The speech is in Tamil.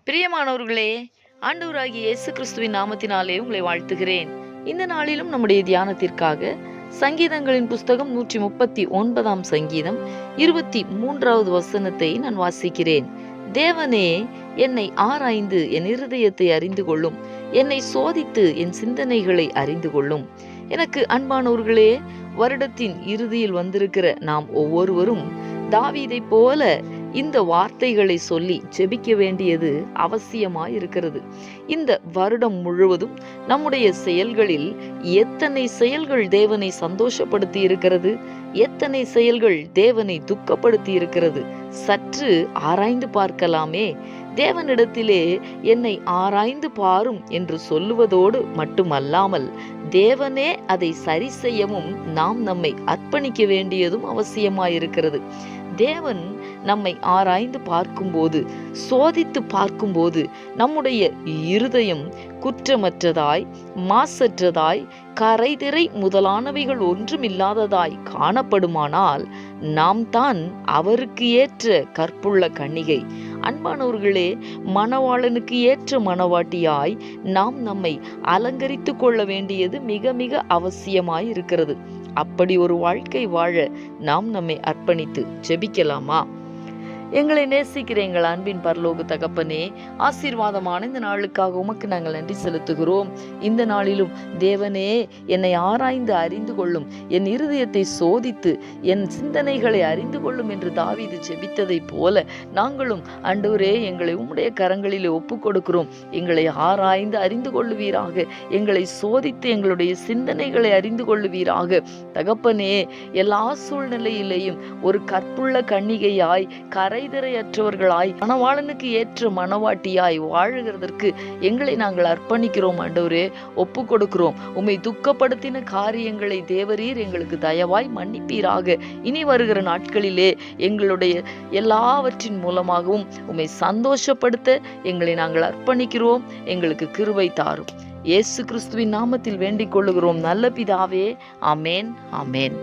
பிரியமானவர்களே, ஆண்டவராகிய இயேசு கிறிஸ்துவின் நாமத்தினாலே உங்களை வாழ்த்துகிறேன். இந்த நாளிலும் நம்முடைய தியானத்திற்காக சங்கீதங்களின் புஸ்தகம் 139 சங்கீதம் 23வது வசனத்தை நான் வாசிக்கிறேன். தேவனே, என்னை ஆராய்ந்து என் இருதயத்தை அறிந்து கொள்ளும். என்னை சோதித்து என் சிந்தனைகளை அறிந்து கொள்ளும். எனக்கு அன்பானவர்களே, வருடத்தின் இறுதியில் வந்திருக்கிற நாம் ஒவ்வொருவரும் தாவீதை போல இந்த வார்த்தைகளை சொல்லி ஜெபிக்க வேண்டியது அவசியமாய் இருக்கிறது. இந்த வருடம் முழுவதும் நம்முடைய செயல்களில் எத்தனை செயல்கள் தேவனை சந்தோஷப்படுத்தி இருக்கிறது, எத்தனை செயல்கள் தேவனை துக்கப்படுத்தி இருக்கிறது, சற்று ஆராய்ந்து பார்க்கலாமே. தேவனிடத்திலே என்னை ஆராய்ந்து பாரும் என்று சொல்லுவதோடு மட்டுமல்லாமல் தேவனே அதை சரி செய்யவும் நாம் நம்மை அர்ப்பணிக்க வேண்டியதும் அவசியமாயிருக்கிறது. தேவன் நம்மை ஆராய்ந்து பார்க்கும்போது, சோதித்து பார்க்கும்போது நம்முடைய இருதயம் குற்றமற்றதாய், மாசற்றதாய், கரைதிரை முதலானவைகள் ஒன்றுமில்லாததாய் காணப்படுமானால் நாம் தான் அவருக்கு ஏற்ற கற்புள்ள கன்னிகை. அன்பானவர்களே, மணவாளனுக்கு ஏற்ற மணவாட்டியாய் நாம் நம்மை அலங்கரித்து கொள்ள வேண்டியது மிக மிக அவசியமாய் இருக்கிறது. அப்படி ஒரு வாழ்க்கை வாழ நாம் நம்மை அர்ப்பணித்து ஜெபிக்கலாமா? எங்களை நேசிக்கிற எங்கள் அன்பின் பரலோக தகப்பனே, ஆசீர்வாதமான இந்த நாளுக்காக உமக்கு நாங்கள் நன்றி செலுத்துகிறோம். இந்த நாளிலும் தேவனே, என்னை ஆராய்ந்து அறிந்து கொள்ளும், என் இருதயத்தை சோதித்து என் சிந்தனைகளை அறிந்து கொள்ளும் என்று தாவீது ஜெபித்ததை போல நாங்களும் ஆண்டவரே எங்களை உம்முடைய கரங்களிலே ஒப்பு கொடுக்கிறோம். எங்களை ஆராய்ந்து அறிந்து கொள்ளுவீராக, எங்களை சோதித்து எங்களுடைய சிந்தனைகளை அறிந்து கொள்ளுவீராக. தகப்பனே, எல்லா சூழ்நிலையிலேயும் ஒரு கற்புள்ள கன்னிகையாய், கரைதிரையற்றவர்களாய், மணவாளனுக்கு ஏற்ற மணவாட்டியாய் வாழுகிறதற்கு எங்களை நாங்கள் அர்ப்பணிக்கிறோம். ஆண்டவரே, ஒப்பு கொடுக்கிறோம். உம்மை துக்கப்படுத்தின காரியங்களை தேவரீர் எங்களுக்கு தயவாய் மன்னிப்பீராக. இனி வருகிற நாட்களிலே எங்களுடைய எல்லாவற்றின் மூலமாகவும் உம்மை சந்தோஷப்படுத்த எங்களை நாங்கள் அர்ப்பணிக்கிறோம். எங்களுக்கு கிருபை தாரும். இயேசு கிறிஸ்துவின் நாமத்தில் வேண்டிக் கொள்ளுகிறோம் நல்ல பிதாவே. ஆமேன், ஆமேன்.